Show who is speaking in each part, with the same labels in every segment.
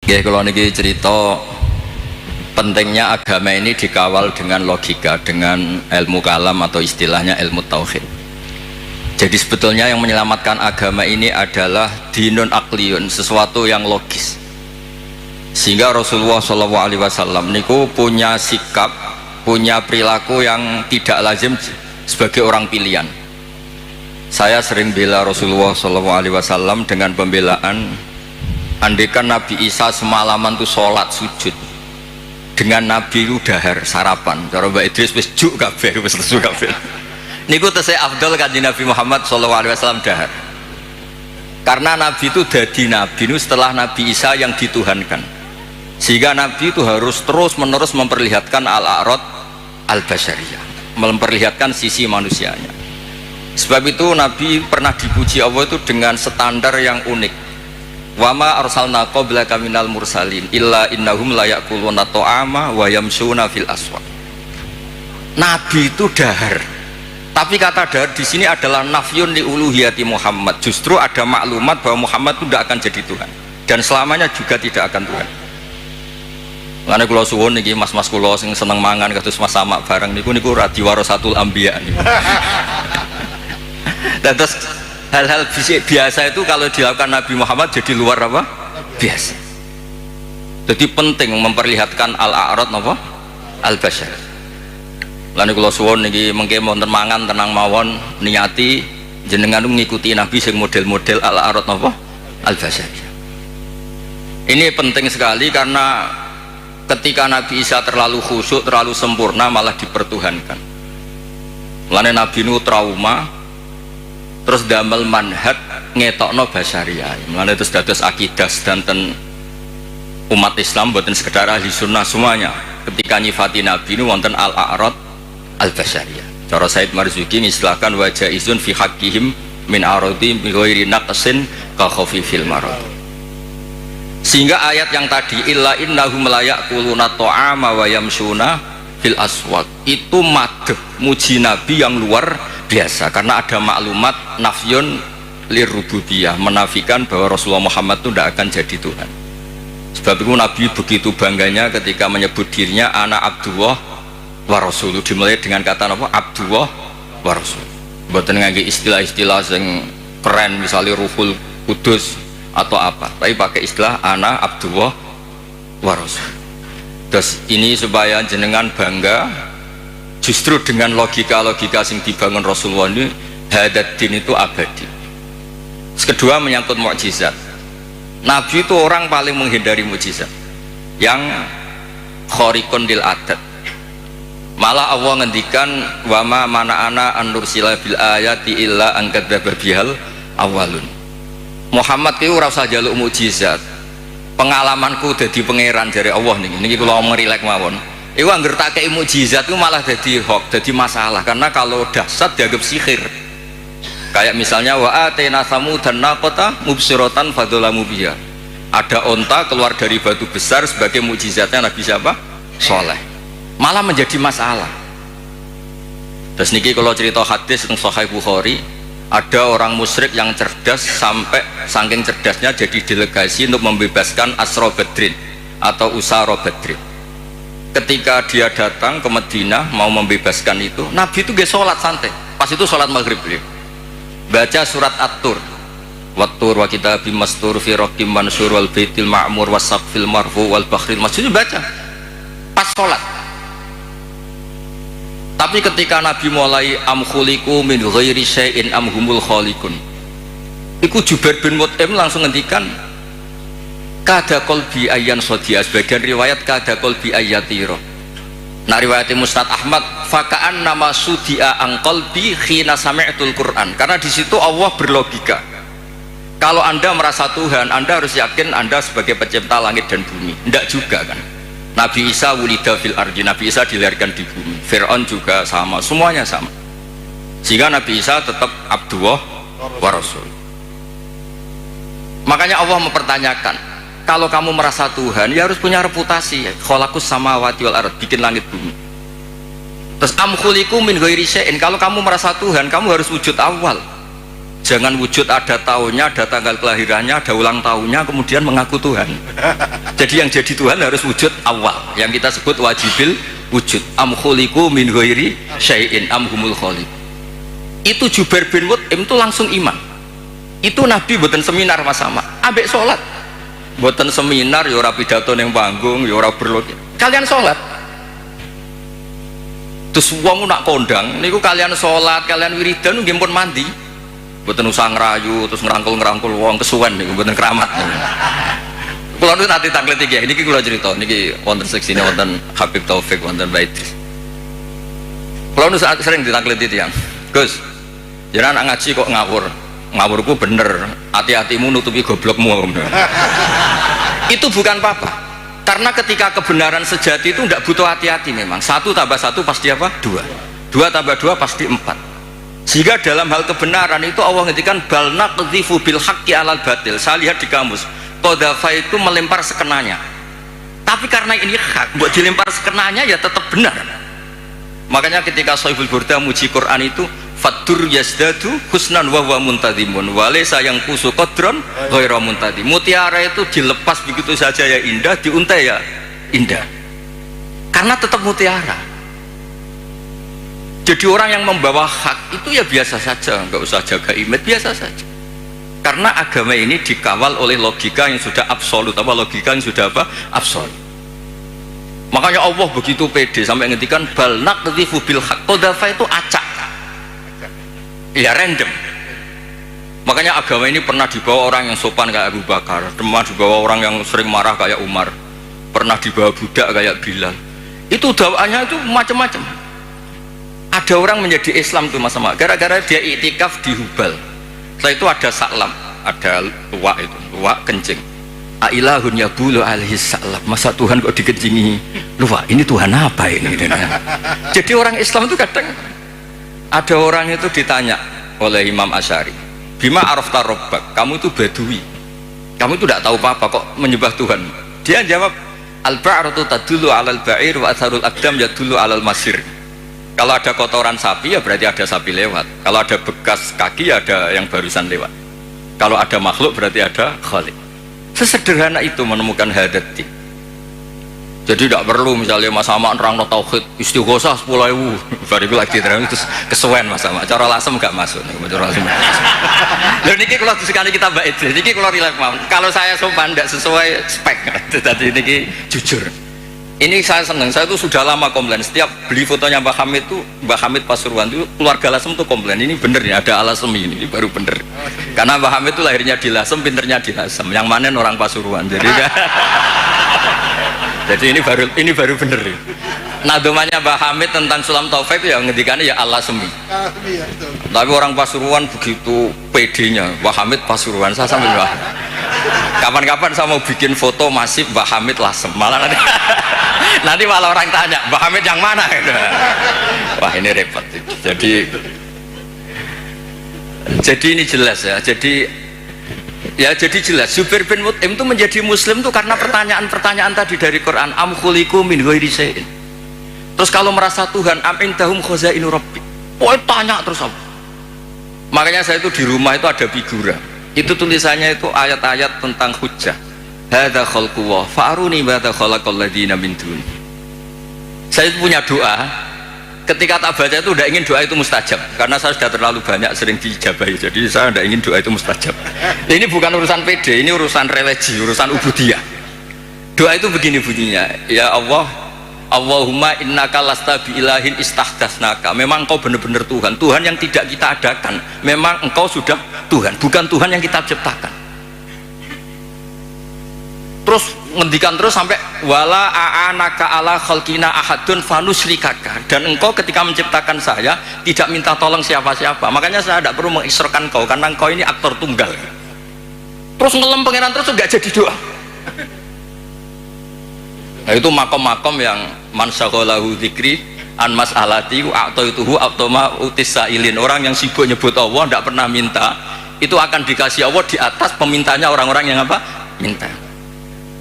Speaker 1: Ya, kalau niki cerita pentingnya agama ini dikawal dengan logika, dengan ilmu kalam atau istilahnya ilmu tauhid. Jadi sebetulnya yang menyelamatkan agama ini adalah dinun akliyun, sesuatu yang logis. Sehingga Rasulullah SAW niku punya sikap, punya perilaku yang tidak lazim sebagai orang pilihan. Saya sering bela Rasulullah SAW dengan pembelaan, andaikan Nabi Isa semalaman tuh sholat sujud, dengan Nabi itu dahar sarapan, cara Mbak Idris wis juk kabeh, wis lesu kabeh. Niku tesih afdal kanjeng Nabi Muhammad SAW dahar. Karena Nabi itu dadi Nabi itu setelah Nabi Isa yang dituhankan, sehingga Nabi itu harus terus menerus memperlihatkan al-a'rad al-basyariyah, memperlihatkan sisi manusianya. Sebab itu Nabi pernah dipuji Allah itu dengan standar yang unik. Wa ma arsalna qablaka minal mursalin illa innahum la ya'kuluna ta'ama wa yamshuna fil aswaq. Nabi itu dahar. Tapi kata dahar di sini adalah nafyun li uluhiyati Muhammad. Justru ada maklumat bahwa Muhammad itu tidak akan jadi Tuhan dan selamanya juga tidak akan Tuhan. Karena kula suwun niki mas-mas kula sing seneng mangan kados Mas Samak bareng niku radi warasatul anbiya niku. Dan terus hal-hal biasa itu kalau dilakukan Nabi Muhammad jadi luar apa? Biasa. Jadi penting memperlihatkan al-a'rad apa? Al-basyar. Lan kula suwun niki mengke wonten mangan tenang mawon niati jenengan ngikuti Nabi sing model-model al-a'rad apa? Al-basyar. Ini penting sekali karena ketika Nabi Isa terlalu khusyuk, terlalu sempurna malah dipertuhankan. Lane Nabi nu trauma, terus damel manhaj ngetokno basyariah. Mulane terus dados akidah sedanten umat Islam boten sekedar ahli sunnah semuanya. Ketika nyifati Nabi nu wonten al-a'rad al-basyariyah. Cara Said Marzuki mistilahkan wajah izun fi haqqihim min aradi bi ghairi naqsin ka khafifil marad. Sehingga ayat yang tadi illa innahum la ya'kuluna ta'ama wa yamshuna fil aswaq itu madh muji Nabi yang luar biasa karena ada maklumat nafyun lirububiyah, menafikan bahwa Rasulullah Muhammad itu tidak akan jadi Tuhan. Sebab itu Nabi begitu bangganya ketika menyebut dirinya anak Abdullah wa Rasul, dimulai dengan kata apa? Abdullah wa Rasul. Mboten ngangge istilah-istilah yang keren misalnya Ruhul Kudus atau apa, tapi pakai istilah anak Abdullah wa Rasul. Terus ini supaya jenengan bangga justru dengan logika-logika yang dibangun Rasulullah ini, hadat din itu abadi. Kedua menyangkut mukjizat. Nabi itu orang paling menghindari mukjizat yang khariqun lil adat. Malah Allah ngendikan wa ma mana'ana an nursila bil ayati illa an kadzdzaba bihal awalun. Muhammad itu ora usah njaluk mukjizat. Pengalamanku dadi pangeran jare Allah niki kula ngerilek mawon. Iku angger tak kei mukjizat itu malah dadi hoax, dadi masalah karena kalau dahsyat dianggap sihir. Kayak misalnya wa atena samudan naqata mubsiratan fadzalamu biha. Ada onta keluar dari batu besar sebagai mukjizatnya Nabi siapa? Soleh. Malah menjadi masalah. Terus niki kalau cerita hadis tentang Sahih Bukhari, ada orang musyrik yang cerdas sampai saking cerdasnya jadi delegasi untuk membebaskan Asra Badrin atau Usara Badrin. Ketika dia datang ke Madinah mau membebaskan itu, Nabi itu gak sholat santai. Pas itu sholat maghrib beliau baca surat At-Tur, Wat-Tur wa kitabim mastur fi raqim mansur wal baitil ma'mur was saqfil marfu wal bakhril masjid, baca pas sholat. Tapi ketika Nabi mulai am khuliqu min ghairi syai'in am humul khaliqun, iku Jubair bin Mut'im langsung ngendikan kada qalbi ayyan sodiya, sebagian riwayat kada qalbi ayyatiro. Nah riwayat Musnad Ahmad faka'an nama sudia an qalbi khina sami'tul Quran, karena di situ Allah berlogika kalau Anda merasa Tuhan, Anda harus yakin Anda sebagai pencipta langit dan bumi. Tidak juga kan. Nabi Isa wulida fil ardi, Nabi Isa dilahirkan di bumi. Fir'aun juga sama, semuanya sama. Sehingga Nabi Isa tetap Abdullah wa Rasul. Makanya Allah mempertanyakan, kalau kamu merasa Tuhan ya harus punya reputasi, khalaqus samawati wal ard, bikin langit bumi. Terus am khuliqu min ghairi syai'in, kalau kamu merasa Tuhan kamu harus wujud awal. Jangan wujud ada tahunnya, ada tanggal kelahirannya, ada ulang tahunnya, kemudian mengaku Tuhan. Jadi yang jadi Tuhan harus wujud awal, yang kita sebut wajibil wujud. Am khuliqu min ghairi syai'in am humul khaliq. Itu Jubair bin Mut'im itu langsung iman. Itu Nabi mboten seminar Mas Sama, ambek sholat. Mboten seminar, ya ora pidato ning panggung, ya ora berlok. Kalian sholat. Terus wong nak kondang niku kalian sholat, kalian wiridan nggih pun mandi. Mboten usah ngerayu terus ngerangkul wong kesuwen niku mboten keramat. Kula nu nanti takleti iki, niki kula cerita niki wonten seksine wonten Habib Taufik wonten Baidris. Kula nu sering ditakleti tiyang. Gus, jenengan ngaji kok ngawur. Ngawurku bener, hati-hatimu nutupi goblokmu. Itu bukan apa-apa, karena ketika kebenaran sejati itu tidak butuh hati-hati. Memang 1 tambah 1 pasti apa? 2, 2 tambah 2 pasti 4. Sehingga dalam hal kebenaran itu Allah ngendikan bal naqdhifu bil haqqi alal batil. Saya lihat di kamus, qadhafa itu melempar sekenanya, tapi karena ini hak, buat dilempar sekenanya ya tetap benar. Makanya ketika Shahibul Burda muji Quran itu fadur yazdadu husnan wa huwa muntadimun walaysa yang kusu qadron ghairu muntadim. Mutiara itu dilepas begitu saja ya indah, diuntai ya indah, karena tetap mutiara. Jadi orang yang membawa hak itu ya biasa saja, nggak usah jaga image, biasa saja, karena agama ini dikawal oleh logika yang sudah absolut. Apa logika yang sudah apa? Absolut. Makanya Allah begitu pede sampai ngendikan bal naqdhifu bil haqq. Qadhafa itu acak, ya random. Makanya agama ini pernah dibawa orang yang sopan kayak Abu Bakar, pernah dibawa orang yang sering marah kayak Umar, pernah dibawa budak kayak Bilal. Itu dakwahnya itu macam-macam. Ada orang menjadi Islam tuh Mas Sama gara-gara dia iktikaf di Hubal. Setelah itu ada saklam, ada luwak, itu luwak kencing. Ailahun yabulu alaihi salam. Masa Tuhan kok dikencingi luwak? Ini Tuhan apa ini? Jadi orang Islam itu kadang ada orang itu ditanya oleh Imam Asy'ari, bima arafta rabbak, kamu itu badui, kamu itu tidak tahu apa-apa kok menyembah Tuhan. Dia jawab, al-ba'ratu tadullu 'alal ba'ir wa atharul aqdam yadullu 'alal masir. Kalau ada kotoran sapi ya berarti ada sapi lewat, kalau ada bekas kaki ya ada yang barusan lewat, kalau ada makhluk berarti ada khaliq. Sesederhana itu menemukan hadati. Jadi tidak perlu misalnya Mas Sama nerangno tauhid istighosah 10.000 bariku lagi terang terus kesuwen Mas Sama. Cara lasem gak masuk. Cara lasem. Lho niki kula sekali kita mbak itu. Niki kula rileks mawon. Kalau saya sopan tidak sesuai spek. Tadi niki jujur. Ini saya senang. Saya itu sudah lama komplain. Setiap beli fotonya Mbah Hamid itu, Mbah Hamid Pasuruan itu keluarga Lasem tuh komplain. Ini bener ya ada Alasem ini baru bener. Karena Mbah Hamid itu lahirnya di Lasem, pinternya di Lasem. Yang mana orang Pasuruan. Jadi jadi ini baru bener. Nadomanya Mbah Hamid tentang Sulam Taufik itu ya ngendikannya ya Alasemi. Tapi orang Pasuruan begitu pedenya. Mbah Hamid Pasuruan. Saya sambil Mbah. Kapan-kapan saya mau bikin foto masif Mbah Hamid Lasem. Malah nanti malah orang tanya Mbah Hamid yang mana? Wah ini repot. Jadi ini jelas ya. Jadi jelas Jubair bin Mut'im itu menjadi muslim itu karena pertanyaan-pertanyaan tadi dari Quran. Am khuliqu min ghairi syai'in. Terus kalau merasa Tuhan am indahum khazainu rabbi. Oh tanya terus apa? Makanya saya itu di rumah itu ada figura. Itu tulisannya itu ayat-ayat tentang hujjah. Hadza khalqullah fa'aruni madza khalaqal ladzina min dun. Saya punya doa, ketika tak baca itu tidak ingin doa itu mustajab, karena saya sudah terlalu banyak sering diijabahi, jadi saya tidak ingin doa itu mustajab. Ini bukan urusan PD, ini urusan religi, urusan ubudiyah. Doa itu begini bunyinya, ya Allah, Allahumma innaka lasta bi ilahin istahdatsnaka. Memang engkau benar-benar Tuhan, Tuhan yang tidak kita adakan. Memang engkau sudah Tuhan, bukan Tuhan yang kita ciptakan. Terus ngendikan terus sampai wala a'anaka ala khalqina ahadun fanusrikaka, dan engkau ketika menciptakan saya tidak minta tolong siapa-siapa, makanya saya tidak perlu mengisrokan kau karena engkau ini aktor tunggal. Terus ngelem pangeran terus nggak jadi doa. Nah itu makom-makom yang man syaghalahu dzikri an mas'alati a'taituhu atoma utisailin. Orang yang sibuk nyebut Allah tidak pernah minta, itu akan dikasih Allah di atas pemintanya orang-orang yang apa? Minta.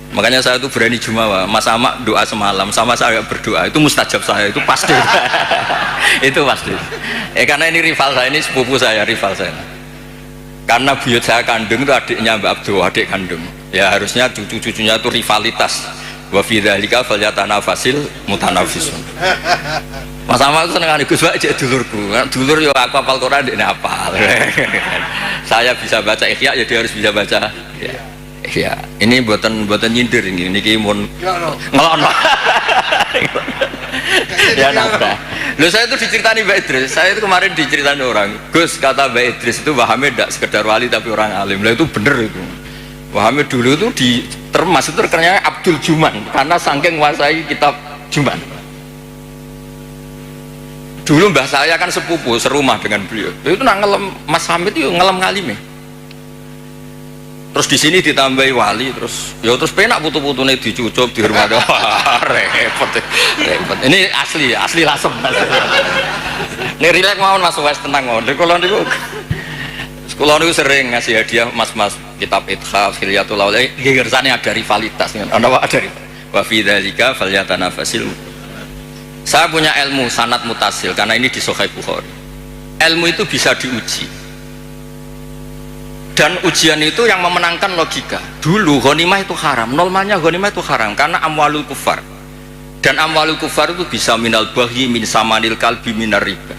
Speaker 1: Makanya saya itu berani jumawa, Mas Sama doa semalam sama saya berdoa itu mustajab, saya itu pasti. Itu pasti. Karena ini rival saya, ini sepupu saya, rival saya. karena buyut saya kandung itu adiknya Mbak Abdul, adik kandung ya, harusnya cucu-cucunya itu rivalitas. Wa fi dzalika falyatanafasil mutanafisun. Mas Amal itu seneng Gus Pak cek dulurku. Dulur yo aku hafal Quran ndekne hafal. Saya bisa baca Ikhya ya dia harus bisa baca ya. Iya, ini buatan nyindir ini niki mun ngelono. Ya nafra. Loh saya itu diceritani Mbak Idris. Saya itu kemarin diceritani orang. Gus kata Mbak Idris itu pahamnya tidak sekedar wali tapi orang alim. Lah itu bener itu. Pahamnya dulu itu di termasuk itu terkenalnya Abdul Juman karena saking menguasai kitab Juman. Dulu mbah saya kan sepupu serumah dengan beliau. Itu nak ngelem Mas Hamid itu ngelem ngalime. Terus di sini ditambahi wali terus terus penak putu-putune dicucup dihormati. Repot. Ini asli lasem. Ini rileks mawon Mas Wes tenang mawon. Kula niku sering ngasih hadiah mas-mas kitab Ithaf, Hilyatul Auliya. Nggih ngersane ada rivalitas. Ana wae ada. Wa fi dzalika falyatanafasil. Saya punya ilmu sanad mutasil karena ini di Sahih Bukhari. Ilmu itu bisa diuji. Dan ujian itu yang memenangkan logika. Dulu ghanimah itu haram, nolmanya ghanimah itu haram karena amwalul kufar. Dan amwalul kufar itu bisa minal baghi min samanil kalbi minar riba.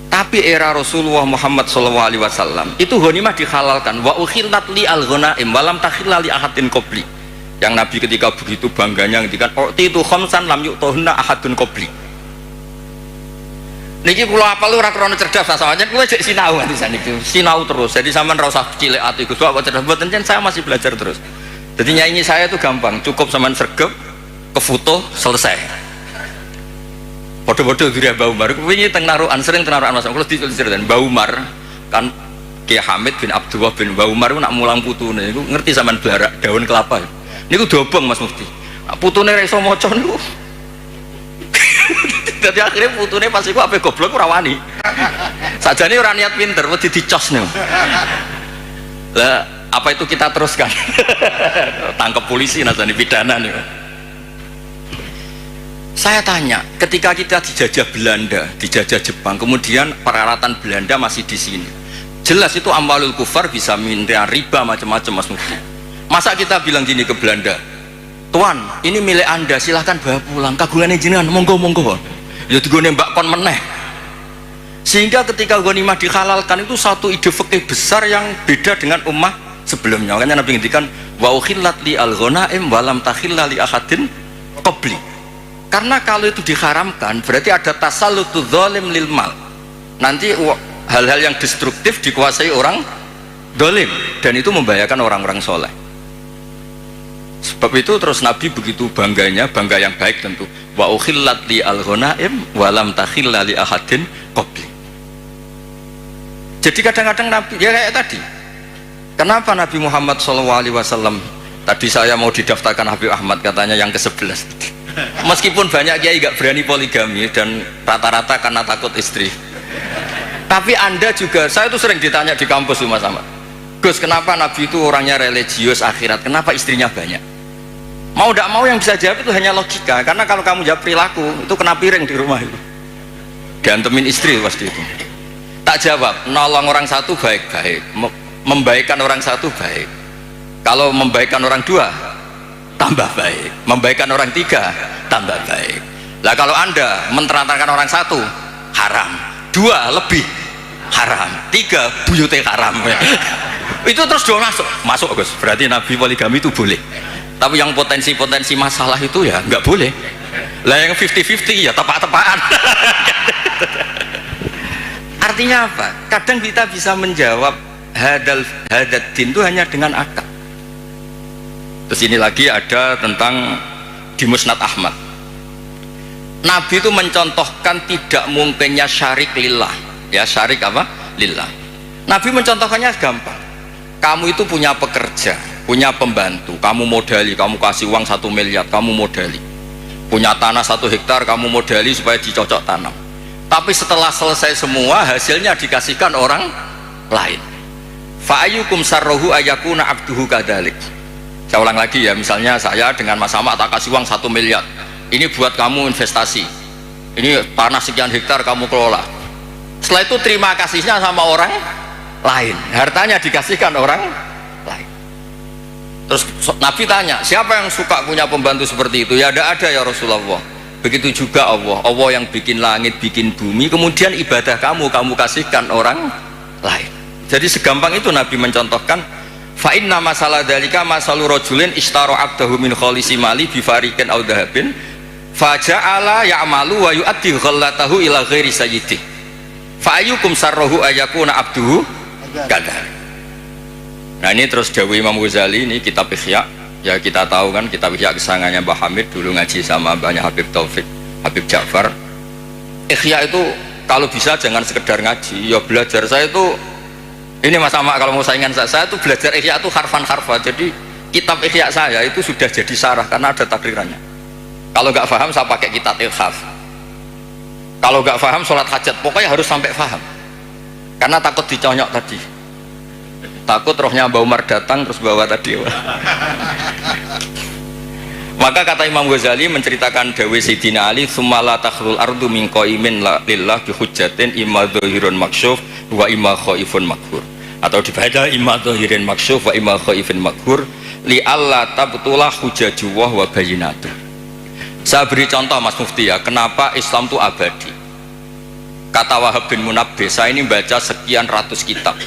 Speaker 1: Tapi era Rasulullah Muhammad SAW itu ghanimah dihalalkan. Wa ukhillat li al-ghanaim walam takhilla li ahadin qabli. Yang Nabi ketika begitu bangganya ngendikan itu khamsan lam yu'tahunna ahadun qabli. Niki kula apal ora krana cerdas sampeyan kowe jek sinau nganti saniki. Sinau terus. Jadi sampean ora usah cilik ati Gus kok cerdas mboten saya masih belajar terus. Jadi nyanyi saya itu gampang, cukup sampean sregep, ke foto selesai. Podo-podo diri Mbah Umar wingi teng narukan sering teng narukan Mas. Kula diceritain Mbah Umar kan Kiai Hamid bin Abdullah bin Mbah Umar nak mulang putune niku ngerti sampean blarak daun kelapa. Niku dobong Mas Mufti. Putune ra iso maca niku. Jadi akhirnya putune pas iku ape goblok ora wani. Sajane ora niat pinter, wedi dicos niku. Lah apa itu kita teruskan? Tangkap polisi nasani pidana niku. Saya tanya, ketika kita dijajah Belanda, dijajah Jepang, kemudian peralatan Belanda masih di sini. Jelas itu amwalul kufar bisa minta riba macam-macam Mas Mufti. Masa kita bilang gini ke Belanda, Tuan, ini milik Anda, silahkan bawa pulang. Kagungan jenengan, monggo. Ya digone mbak kon meneh. Sehingga ketika ghanimah dihalalkan itu satu ide fikih besar yang beda dengan ummah sebelumnya. Makanya Nabi ngendikan wa ukhillat li al-ghanaim wa lam takhilla li ahadin qabli. Karena kalau itu diharamkan berarti ada tasallutu zalim lil mal. Nanti hal-hal yang destruktif dikuasai orang zalim dan itu membahayakan orang-orang soleh. Sebab itu terus Nabi begitu bangganya, bangga yang baik tentu. Wa ukhillat li al-ghanaim wa lam takhilla li ahadin qabli. Jadi kadang-kadang Nabi ya kayak tadi. Kenapa Nabi Muhammad SAW tadi saya mau didaftarkan Habib Ahmad katanya yang ke-11. Meskipun banyak kiai gak berani poligami dan rata-rata karena takut istri. Tapi Anda juga, saya tuh sering ditanya di kampus Mas Ahmad. Gus, kenapa Nabi itu orangnya religius akhirat? Kenapa istrinya banyak? Mau tidak mau yang bisa jawab itu hanya logika. Karena kalau kamu jawab perilaku, itu kena piring di rumah itu. Diantemin istri pasti itu. Tak jawab, nolong orang satu baik-baik, membaikkan orang satu baik. Kalau membaikkan orang dua, tambah baik. Membaikkan orang tiga, tambah baik. Lah kalau Anda menterantarkan orang satu, haram. Dua lebih haram. Tiga buyute haram. Itu terus dua masuk Gus. Berarti Nabi poligami itu boleh. Tapi yang potensi-potensi masalah itu ya nggak boleh. Lah yang 50-50 ya tepak-tepakan. Artinya apa? Kadang kita bisa menjawab hadad din itu hanya dengan akal. Terus ini lagi ada tentang di Musnad Ahmad. Nabi itu mencontohkan tidak mungkinnya syarik lillah. Ya syarik apa? Lillah. Nabi mencontohkannya gampang. Kamu itu punya pekerja, punya pembantu, kamu modali, kamu kasih uang 1 miliar, kamu modali. Punya tanah 1 hektar, kamu modali supaya dicocok tanam. Tapi setelah selesai semua, hasilnya dikasihkan orang lain. Fa'ayyukum sarrohu ayakuna abduhu kadalik. Saya ulang lagi ya, misalnya saya dengan Mas Ahmad tak kasih uang 1 miliar. Ini buat kamu investasi. Ini tanah sekian hektar kamu kelola. Setelah itu terima kasihnya sama orang lain, hartanya dikasihkan orang lain. Terus Nabi tanya, siapa yang suka punya pembantu seperti itu? Ya ada ya Rasulullah. Begitu juga Allah yang bikin langit, bikin bumi, kemudian ibadah kamu kasihkan orang lain. Jadi segampang itu Nabi mencontohkan, fa inna masalah dalika masalu rajulin ishtara abdahu min khalisi mali bi fariqin aw dhahabin faja'ala ya'malu wa yu'addi ghallatahu ila ghairi sayyidih fa ayyukum sarruhu ayakuna abduhu kadhalik. Nah ini terus dawuh Imam Ghazali, ini kitab Ihya, ya kita tahu kan kitab Ihya kesangannya Mbah Hamid, dulu ngaji sama banyak Habib Taufik, Habib Ja'far. Ihya itu kalau bisa jangan sekedar ngaji, ya belajar. Saya itu ini Mas Ama, kalau mau saingan saya itu belajar Ihya itu harfan-harfa. Jadi kitab Ihya saya itu sudah jadi sarah karena ada takrirannya. Kalau nggak paham saya pakai kitab Ilhaf. Kalau nggak paham sholat hajat, pokoknya harus sampai paham. Karena takut diconyok tadi. Takut rohnya Mbah Umar datang terus bawa tadi. Maka kata Imam Ghazali menceritakan dawe Sayyidina Ali, "Tsumma la takhlul ardu min qaimin lillah bi hujjatin imma dhahirun maksyuf wa imma khaifun makhur." Atau dibaca imma dhahirin maksyuf wa imma khaifun makhur li alla tabtulah hujjatuh wa bayyinatuh. Saya beri contoh Mas Mufti ya, kenapa Islam itu abadi. Kata Wahab bin Munabbih, saya ini baca sekian ratus kitab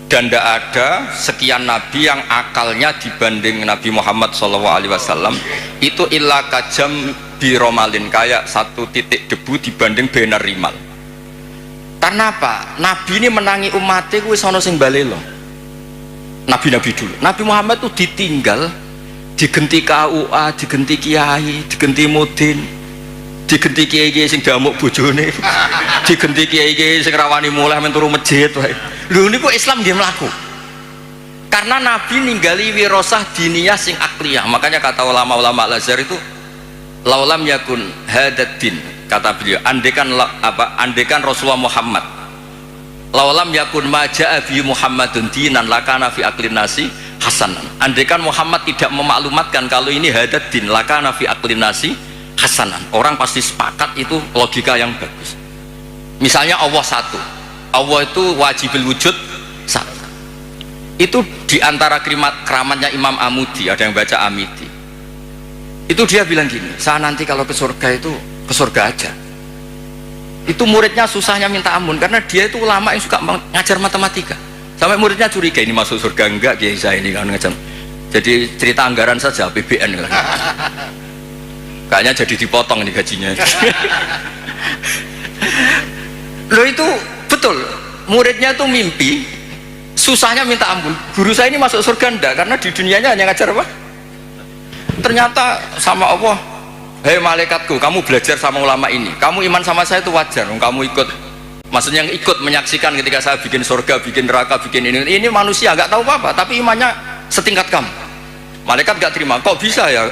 Speaker 1: dan tidak ada sekian nabi yang akalnya dibanding Nabi Muhammad SAW itu illa kajam biromalin, kayak satu titik debu dibanding benar rimal. Karena apa? Nabi ini menangi umatnya kuwi sono sing balelo. Nabi-nabi dulu, Nabi Muhammad itu ditinggal, digenti KUA, digenti kiai, digenti mudin, digenti kiai sing damuk bojone, digenti kiai sing rawani mulai menturu masjid wae. Lho niku Islam nggih mlaku. Karena Nabi ninggali wirasah diniyah sing akliyah. Makanya kata ulama-ulama Al-Azhar itu laulam yakun hadad din, kata beliau, andekan Rasulullah Muhammad laulam yakun ma ja'a bi Muhammadun dinan lakana fi aklin nasi hasanan. Andekan Muhammad tidak memaklumatkan kalau ini hadad din lakana fi aklin nasi hasanan, orang pasti sepakat itu logika yang bagus. Misalnya Allah satu, Allah itu wajibul wujud satu. Itu diantara keramatnya Imam Amudi, ada yang baca Amidi, itu dia bilang gini, saya nanti kalau ke surga itu ke surga aja. Itu muridnya susahnya minta ampun karena dia itu ulama yang suka ngajar matematika, sampai muridnya curiga ini masuk surga enggak kiai saya ini kan ngajar. Jadi cerita anggaran saja APBN kan. Kayaknya jadi dipotong nih gajinya. Loh itu betul, muridnya tuh mimpi susahnya minta ampun, guru saya ini masuk surga enggak karena di dunianya hanya ngajar apa? Ternyata sama Allah, hei malaikatku, kamu belajar sama ulama ini, kamu iman sama saya itu wajar, kamu ikut, maksudnya yang ikut menyaksikan ketika saya bikin surga, bikin neraka, bikin ini manusia nggak tahu apa-apa tapi imannya setingkat kamu. Malaikat nggak terima, kok bisa ya?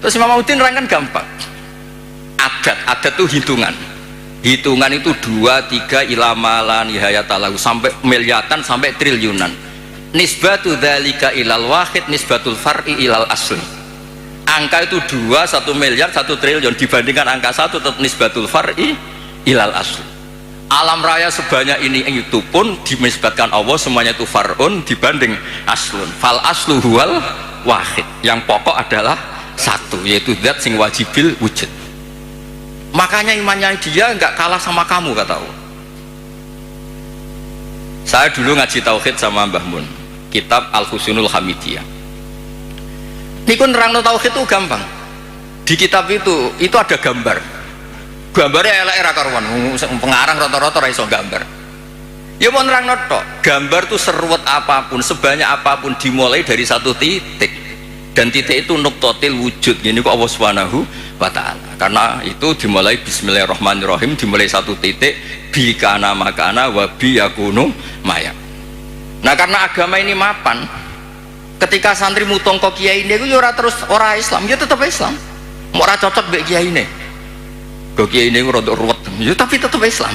Speaker 1: Terus Imam Udin nerangkan gampang, adat itu hitungan itu 2, 3 ilamalan nihayatalahu sampai miliatan sampai triliunan. Nisbatu dzalika ilal wahid nisbatul far'i ilal asli. Angka itu 2, 1 miliar, 1 triliun dibandingkan angka 1 tetap nisbatul far'i ilal asli. Alam raya sebanyak ini itu pun dinisbatkan Allah semuanya itu far'un dibanding aslun. Fal aslu huwal wahid. Yang pokok adalah satu, yaitu zat sing wajibil wujud. Makanya imannya dia nggak kalah sama kamu, kata Allah. Saya dulu ngaji tauhid sama Mbah Mun, kitab Al-Husunul Hamidiyah. Ini kan nerangno tauhid itu gampang. Di kitab itu ada gambar. Gambarnya elek era karuan, pengarang rata-rata ra iso gambar. Ya mau nerangno tok. Gambar tuh seruat apapun, sebanyak apapun dimulai dari satu titik. Dan titik itu nuktotil wujud. Gini kok Allah Subhanahu wa ta'ala, karena itu dimulai bismillahirrahmanirrahim, dimulai satu titik bi kana makana wa bi yakunu maya. Nah karena agama ini mapan, ketika santri mutong kok kiai ini itu ora terus ora Islam, ya tetap Islam. Mau ora cocok mbek kiai ini, kok kiai ini rada ruwet, ya tapi tetap Islam.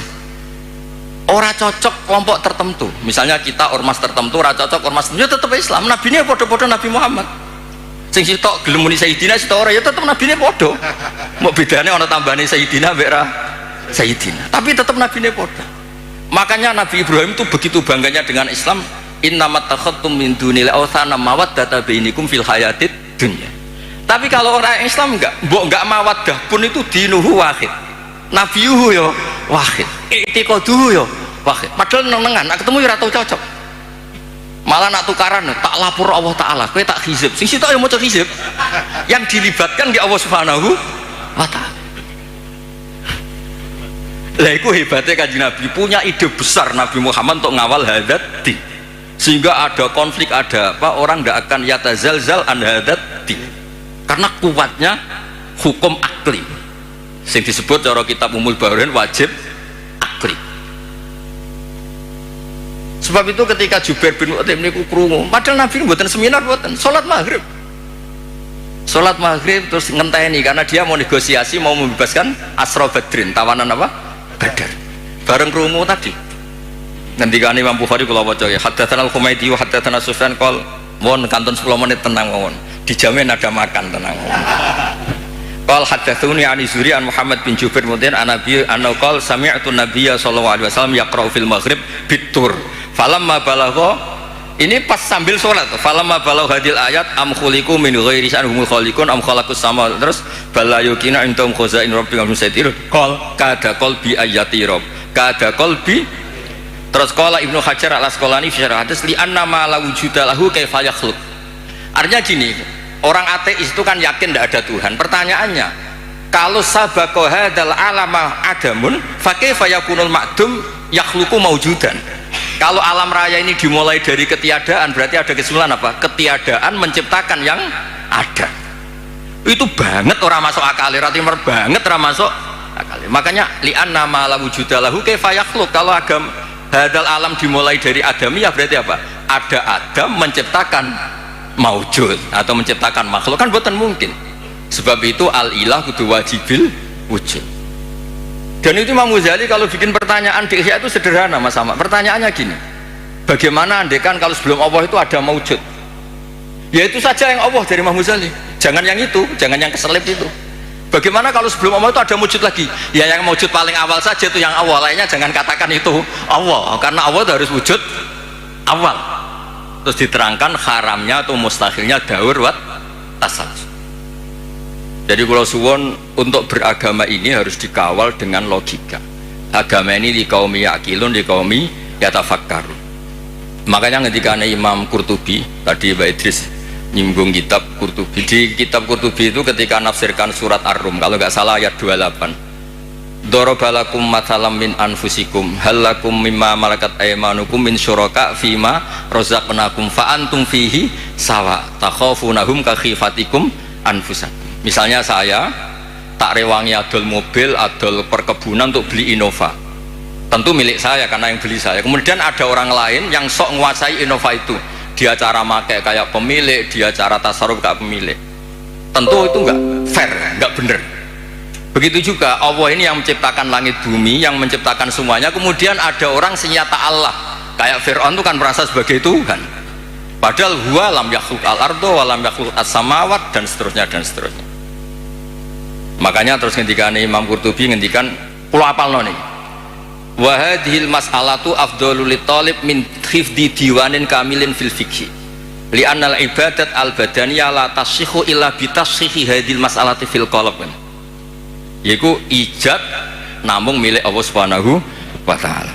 Speaker 1: Ora cocok kelompok tertentu, misalnya kita ormas tertentu ora cocok ormas tertentu, ya tetap Islam. Nabi ini podo-podo Nabi Muhammad. Sing sitok gelem muni Sayyidina, sitok ora ya tetep nabine padha. Mbok bedane ana tambahane Sayyidina mbek ra Sayyidina, tapi tetep nabine padha. Makanya Nabi Ibrahim itu begitu bangganya dengan Islam, innamat takhadtum min dunil awthana mawaddata bainikum fil hayatid dunya. Tapi kalau orang Islam enggak mawaddah pun itu dinuhu wahid, nabiyuhu ya wahid, i'tiqaduhu ya wahid. Padahal nenengan nak ketemu ya ora tau cocok. Malah nak tukaran tak lapor Allah Ta'ala, kowe tak hizib sing sitok ya maca hizib yang dilibatkan di Allah Subhanahu wa Ta'ala. Lah itu hebatnya Kanjeng Nabi, punya ide besar Nabi Muhammad untuk ngawal hadat din, sehingga ada konflik, ada apa, orang tidak akan yatazalzal an hadat din karena kuatnya hukum akli yang disebut cara kitab Umul Bahrain wajib akli. Sebab itu ketika Jubair bin Mut'im niku krungu, padahal Nabi mboten seminar, mboten salat maghrib terus ngenteni karena dia mau negosiasi, mau membebaskan Asra Badrin, tawanan apa? Badar. Bareng krungu tadi ngendikane Imam Bukhari kula waca ya, haddatsana Al-Humaydi wa haddatsana Sufyan qol, mohon kantun 10 menit tenang mohon, dijamin ada makan tenang. Qal haddatsuni an Zuri an Muhammad bin Jubair mudin an Nabi anna qal sami'tu Nabiyya sallallahu alaihi wasallam yaqra'u fil maghrib bitur falamma balagha, ini pas sambil sholat, falamma balagha hadil ayat am khuliqu min ghairi sya'humul khaliqun am khalaqus sama, terus bala yukina intum khazain rabbika musaitir qal kada qalbi ayati rabb kada qalbi. Terus qala Ibnu Hajar al-Asqalani fi syarah hadis li anna ma la wujuda lahu kaifa yakhluq. Artinya gini, orang ateis itu kan yakin tidak ada Tuhan. Pertanyaannya, kalau sabaqa hadzal alama adamun fa kaifa yakunul ma'dum yakhluqu maujudan. Kalau alam raya ini dimulai dari ketiadaan, berarti ada kesimpulan apa? Ketiadaan menciptakan yang ada. Itu banget orang masuk akal, timur banget orang masuk akal. Makanya li'anna ma la wujuda lahu kaifa yakhluq. Kalau agam hadal alam dimulai dari adamiyah, berarti apa? Ada Adam menciptakan maujud atau menciptakan makhluk, kan bukan mungkin. Sebab itu al-ilah kudu wajibil wujud. Dan itu Imam Ghazali kalau bikin pertanyaan di Ihya itu sederhana Mas Ahmad. Pertanyaannya gini, bagaimana andekan kalau sebelum Allah itu ada maujud? Ya itu saja yang Allah dari Imam Ghazali, jangan yang itu, jangan yang keselip itu. Bagaimana kalau sebelum Allah itu ada wujud lagi? Ya yang wujud paling awal saja itu yang awal, lainnya jangan katakan itu Allah, karena Allah itu harus wujud awal. Terus diterangkan haramnya atau mustahilnya daur wat tasawuf. Jadi kalau suwon untuk beragama ini harus dikawal dengan logika. Agama ini di kaumi yakilun, di kaumi yatafakkarun. Makanya ketika Imam Qurtubi tadi Mbak Idris nyinggung kitab Qurtubi, di kitab Qurtubi itu ketika nafsirkan surat Ar-Rum kalau nggak salah ayat 28, darabalakum mathalam min anfusikum halakum mimma malakat aymanukum min syuraka fima razaqnakum fa antum fihi sawa takhafunahum ka khifatikum anfusakum. Misalnya saya tak rewangi adol mobil, adol perkebunan untuk beli Innova, tentu milik saya karena yang beli saya. Kemudian ada orang lain yang sok menguasai Innova itu, dia cara pakai kayak pemilik, dia cara tasarruf kayak pemilik, tentu itu enggak fair, enggak bener. Begitu juga Allah ini yang menciptakan langit bumi, yang menciptakan semuanya, kemudian ada orang senyata Allah kayak Fir'aun itu kan merasa sebagai Tuhan, padahal huwa lam yakhluq al-ardo wa lam yakhluq as-samawat dan seterusnya dan seterusnya. Makanya terus ngendikan Imam Qurtubi ngendikan kula apalno niki, wa hadhil mas'alatu afdhalu li talib min khifdi diwanin kamilin fil fiqhi li annal ibadat al badaniyah la tashihu illa bi tashihi hadhil mas'alati fil qalb. Yaiku ijab namung milik Allah Subhanahu wa taala.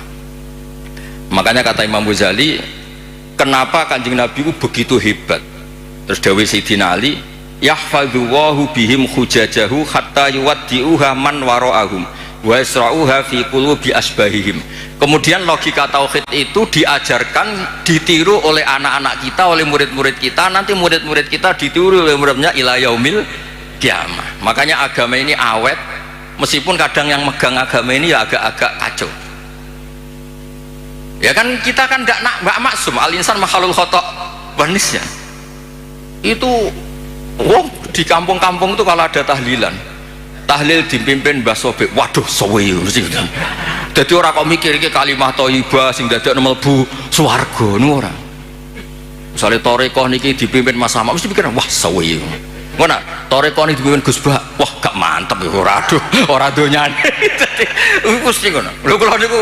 Speaker 1: Makanya kata Imam Ghazali, kenapa Kanjeng Nabi itu begitu hebat? Terus dawuh Sayyidina Ali, yahfadzuwahu bihim hujajahu hatta yuwaddi'uha man wara'ahum wa yasra'uha fi qulubi asbahihim. Kemudian logika tauhid itu diajarkan, ditiru oleh anak-anak kita, oleh murid-murid kita, nanti murid-murid kita ditiru oleh muridnya ila yaumil kiamah. Makanya agama ini awet, meskipun kadang yang megang agama ini ya agak-agak kacau. Ya kan kita kan enggak maksum, al-insan makhlul khata' wa nisyan. Itu di kampung-kampung itu kalau ada tahlilan, tahlil dipimpin Mbah Sobek, waduh suwe mesti. Jadi orang kok mikir iki kalimah thayyibah sing dadekno mlebu swarga niku ora. Misale tarekah niki dipimpin Mas Ahmad mesti pikir wah suwe. Ngono, tarekah niki dipimpin Gus Bah, wah gak mantep ya ora, aduh ora donyane. Dadi mesti ngono. Lho kula niku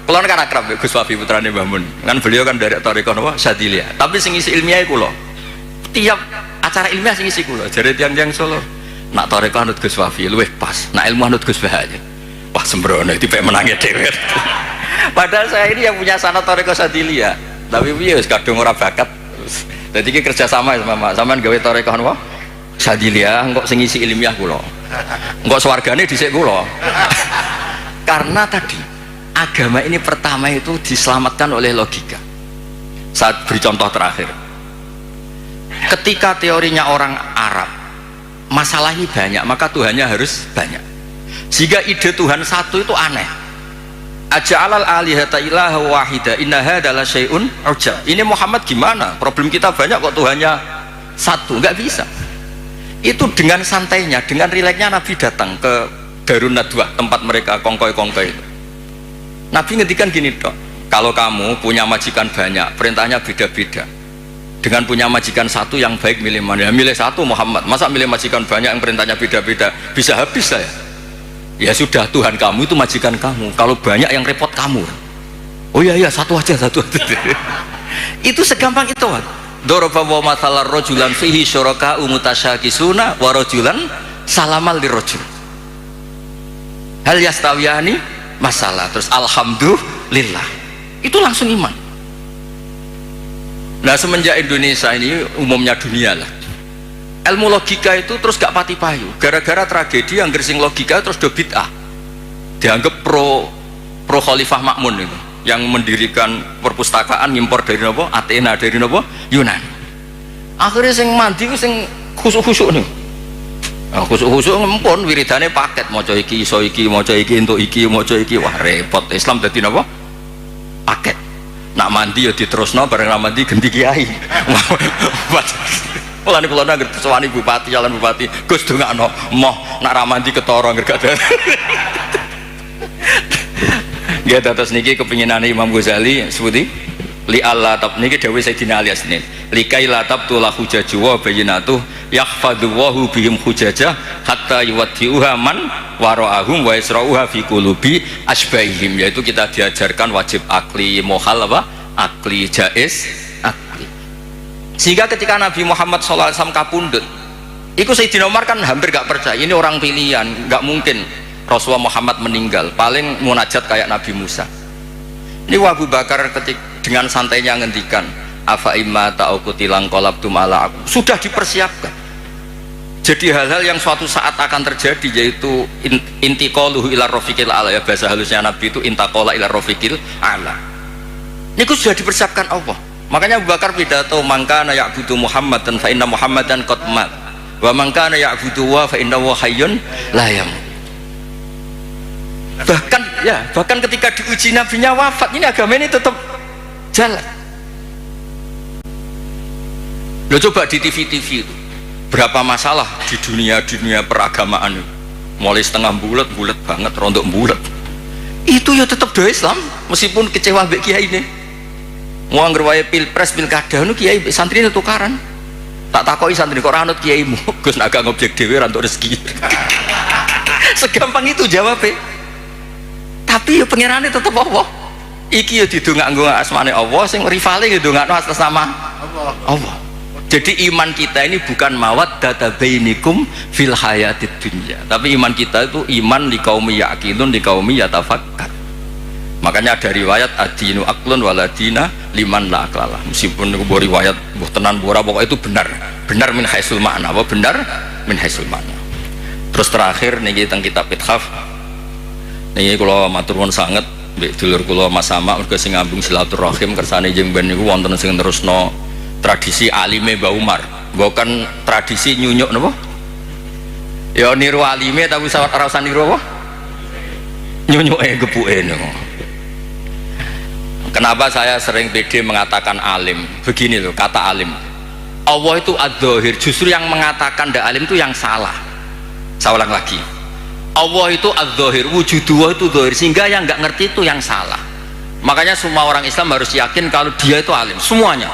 Speaker 1: Kulo kan akrab Gus Wafi putrane Mbah Mun. Kan beliau kan dari Thariqah napa Syadziliyah. Tapi sing isi ilmiah kulo. Tiap acara ilmiah sing isi kulo. Jare tiang-tiang Solo. Nak Thariqah anut Gus Wafi luwih pas. Nak ilmu anut Gus Bah aja. Wah sembrono tipe menangi dhewe. Padahal saya ini yang punya sanad Thariqah Syadziliyah. Tapi piye wis kadung ora bakat. Jadi iki kerja sama sama sampean gawe Thariqah napa Syadziliyah engko sing isi ilmiah kula. Engko swargane dhisik kula. Karena tadi agama ini pertama itu diselamatkan oleh logika. Saat beri contoh terakhir, ketika teorinya orang Arab masalah ini banyak, maka Tuhannya harus banyak, sehingga ide Tuhan satu itu aneh. Aja'alal alihata ilaha wahida inna hadza syai'un ujab. Ini Muhammad gimana? Problem kita banyak kok Tuhannya satu, nggak bisa. Itu dengan santainya, dengan rileksnya Nabi datang ke Darun Nadwah, tempat mereka kongkoi-kongkoi itu. Nabi ngendikan gini dok, kalau kamu punya majikan banyak, perintahnya beda-beda. Dengan punya majikan satu yang baik milih mana? Ya, milih satu Muhammad. Masa milih majikan banyak yang perintahnya beda-beda? Bisa habis saya. Ya sudah, Tuhan kamu itu majikan kamu. Kalau banyak yang repot kamu. Oh iya satu aja. Itu segampang itu. Daraba wa mathalar rajulan fihi syuraka'u mutasyakisuna wa rajulan salamal lirajul. Hal yastawiyani? Masalah terus alhamdulillah itu langsung iman. Nah semenjak Indonesia ini umumnya dunia lah ilmu logika itu terus gak pati payu gara-gara tragedi yang gersing logika terus do bid'ah dianggap pro Khalifah Ma'mun itu yang mendirikan perpustakaan ngimpor dari nopo Athena dari nopo Yunani. Akhirnya sing mandi sing khusuk-khusuk nih. Nah, khusuk-khusuk ngempun wiridane paket maca iki iso iki maca iki entuk iki maca iki wah repot Islam dadi napa paket nak mandi ya diterusno bareng mandi ganti kiai mulane kula nang sewani bupati calon bupati Gus dongakno moh nak ra mandi ketara ngergak nggih dados niki kepinginane Imam Ghazali sebuti li Allah tab niki dawuh Sayyidina Ali Asnin likai la tabtu la hujaju wa bayyinatuh yakhfadhu wahu bihim hujajah hatta yuwaddi'uha man wara'ahum wa yasra'uha fi qulubi asbahihim. Yaitu kita diajarkan wajib akli mohal apa? Akli jaiz akli. Sehingga ketika Nabi Muhammad SAW kapundhut itu Sayyidina Umar kan hampir gak percaya ini orang pilihan, gak mungkin Rasulullah Muhammad meninggal, paling munajat kayak Nabi Musa. Ini Abu Bakar dengan santainya ngendikan afa imma ta'ukutilang kolabtum ala aku, sudah dipersiapkan. Jadi hal-hal yang suatu saat akan terjadi yaitu intiqaluhu ila rafiqil ala, ya bahasa halusnya Nabi itu intaqala ila rafiqil ala. Ini sudah dipersiapkan Allah. Makanya Abu Bakar pidato mangkana ya'budu Muhammadan fa inna Muhammadan qad mat wa mangkana ya'budu wa fa innahu hayyun la yamut. Bahkan ketika diuji nabinya wafat, ini agama ini tetap jalan. Lo coba di TV-TV itu berapa masalah di dunia peragamaan itu. Mulai setengah bulat banget, rontok bulat. Itu ya tetap do Islam meskipun kecewa mbek kiai ini. Mau ngerwae pilpres pilkada nu kiai santri itu tukaran. Tak takoki santri kok ora anut kiaimu. Gus nak gak ngobjek dhewe ra entuk rezeki. Segampang itu jawabnya. Tapi ya pangerane tetep Allah. Iki ya didongakno asmane Allah, sing rivale ya dongakno atas nama Allah. Jadi iman kita ini bukan mawaddata bainikum fil hayatid dunya, tapi iman kita itu iman liqaumi yaqilun liqaumi yatafakkar. Makanya ada riwayat adinu aqlun waladina liman la aqlala. Meskipun itu riwayat mbuh tenan ora pokoknya itu benar min haisul makna, apa benar min haisul makna. Terus terakhir niki teng kitab Ithaf niki kula matur nuwun sanget mbek dulur kula Mas Sama mergo sing ngambung silaturahim kersane jeng ben niku wonten sing terusno tradisi alime Mbah Umar, bukan tradisi nyunyuk napa? Ya niru alime tapi ora usah niru apa? Nyunyuke gepuke niku. Kenapa saya sering pede mengatakan alim? Begini loh kata alim. Allah itu ad-dhahir, justru yang mengatakan ndak alim itu yang salah. Saya ulang lagi. Allah itu ad-dhahir, wujudullah itu dhahir, sehingga yang nggak ngerti itu yang salah. Makanya semua orang Islam harus yakin kalau dia itu alim, semuanya.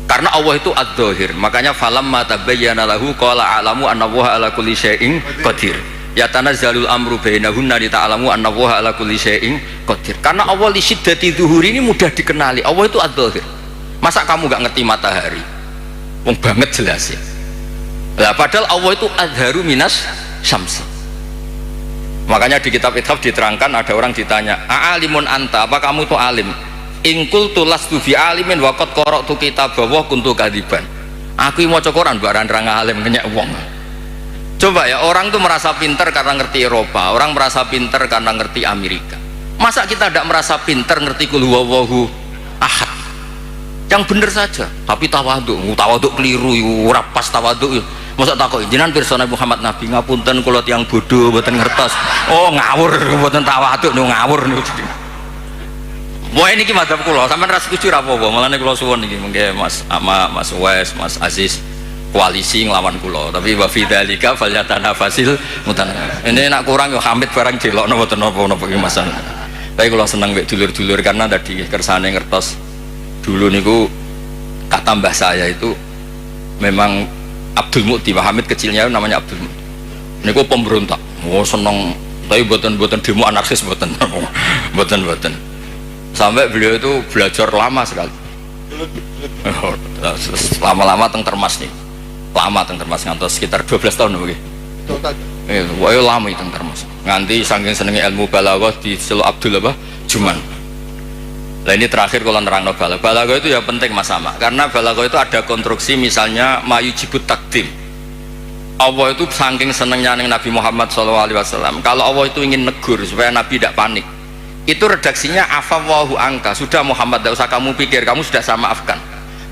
Speaker 1: Karena Allah itu ad-dhahir. Makanya falamma tabayyana lahu qala a'lamu anna Allaha ala kulli syai'in qadir. ya tanazzalul amru bainahunna li ta'lamu anna Allaha ala kulli syai'in qadir. Karena Allah li syiddati dzuhuri ini mudah dikenali. Allah itu adzahir. Masa kamu gak ngerti matahari? Wong banget jelas ya. Lah padahal Allah itu adharu minas syamsi. Makanya di kitab Ithaf diterangkan, ada orang ditanya, "A'alimun anta? Apa kamu itu alim?" "In qultu lastu bi alimin wa qad qara'tu kitabahu kuntu kadiban." Aku mau cokoran barang rang alim kenyek wong. Coba ya, orang tuh merasa pinter karena ngerti Eropa, orang merasa pinter karena ngerti Amerika. Masa kita tidak merasa pinter ngerti kul huwallahu ahad? Yang bener saja, tapi tawaduk keliru, ora pas tawaduk. Masa takut jenengan pirsa Muhammad Nabi ngapunten kula tiyang bodoh mboten ngertos. Oh ngawur mboten tawaduk ngawur niku. Wah ini madzhab kula, sampean ra setuju ra apa-apa. Mulane kula suwun iki mengke Mas Ama, Mas Wes, Mas Aziz koalisi nglawan kula. Tapi wa fi dzalika falyatanafasil mutanafis. Ini nak kurang yo Hamid barang delokno mboten napa-napa iki Mas. Tapi kula seneng mek dulur-dulur karena tadi kersane ngertos. Dulu niku kata mbah saya itu memang Abdul Mukti, Pak Hamid kecilnya namanya Abdul Mukti. Niku pemberontak. Oh seneng, tapi buatan demo anarkis buatan. Sampai beliau itu belajar lama sekali. Lama-lama teng Termas nih. Lama teng Termas ngantos sekitar 12 tahun begini. Wah lama teng Termas. Nganti saking senenge ilmu balaghah di Selo Abdul apa? Juman. Nah ini terakhir kalau nerangno balaghah itu ya penting Mas Sama, karena balaghah itu ada konstruksi misalnya mayujibut takdim. Allah itu saking senengnya Nabi Muhammad SAW, kalau Allah itu ingin negur supaya Nabi tidak panik, itu redaksinya afawwahu angka, sudah Muhammad tidak usah kamu pikir, kamu sudah saya maafkan.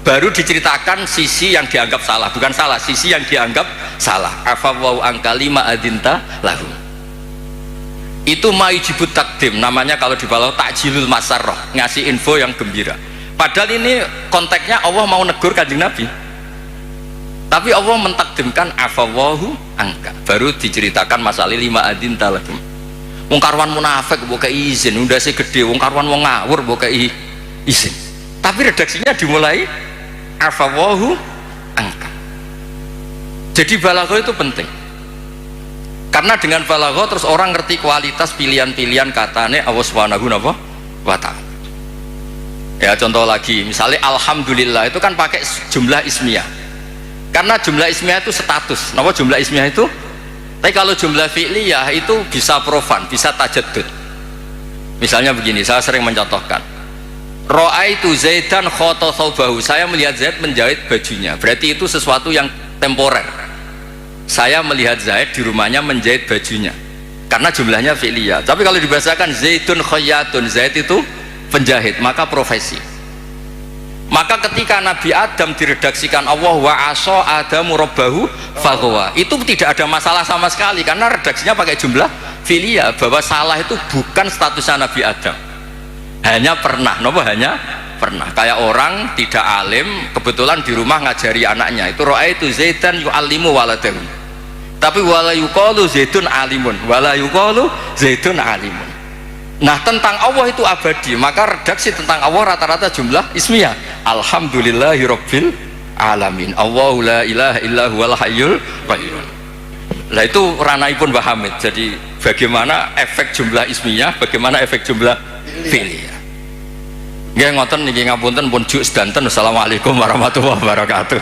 Speaker 1: Baru diceritakan sisi yang dianggap salah, bukan salah, sisi yang dianggap salah. Afawwahu angka lima adinta lahu. Itu mayujibut takdim, namanya kalau di balaghah takjilul masarrah, ngasih info yang gembira. Padahal ini konteksnya Allah mau negur Kanjeng Nabi, tapi Allah mentakdimkan afawwahu angka, baru diceritakan masalah lima adin talagum. Wong karwan munafik mbok izin, undase gede, wong karwan wong ngawur mbok izin. Tapi redaksinya dimulai afawwahu angka. Jadi balaghah itu penting. Karena dengan balaghah terus orang ngerti kualitas pilihan-pilihan katane Allah Subhanahu wa ta'ala. Ya contoh lagi, misalnya alhamdulillah itu kan pakai jumlah ismiyah. Karena jumlah ismiyah itu status. Napa jumlah ismiyah itu? Tapi kalau jumlah fi'liyah itu bisa profan, bisa tajaddud. Misalnya begini, saya sering mencontohkan. Ra'aitu Zaidan khata thawbahu. Saya melihat Zaid menjahit bajunya. Berarti itu sesuatu yang temporer. Saya melihat Zaid di rumahnya menjahit bajunya karena jumlahnya fi'liyah. Tapi kalau dibahasakan Zaidun khayyatun, Zaid itu penjahit, maka profesi. Maka ketika Nabi Adam diredaksikan Allah wa asa adamu rabbahu faghwa, itu tidak ada masalah sama sekali karena redaksinya pakai jumlah fi'liyah, bahwa salah itu bukan statusnya Nabi Adam, hanya pernah, hanya pernah. Kayak orang tidak alim kebetulan di rumah ngajari anaknya, itu ra'aitu Zaidan yu'allimu waladahu, tapi wala yuqalu Zaidun alimun, wala yuqalu Zaidun alimun. Nah tentang Allah itu abadi, maka redaksi tentang Allah rata-rata jumlah ismiyah. Alhamdulillahi rabbil alamin, Allahu la ilaha illa huwal hayyul qayyum. Nah itu ranaipun Mbah Hamid. Jadi bagaimana efek jumlah ismiyah, bagaimana efek jumlah fi'liyah. Nggih ngoten niki ngapunten pun juk sedanten. Assalamualaikum warahmatullahi wabarakatuh.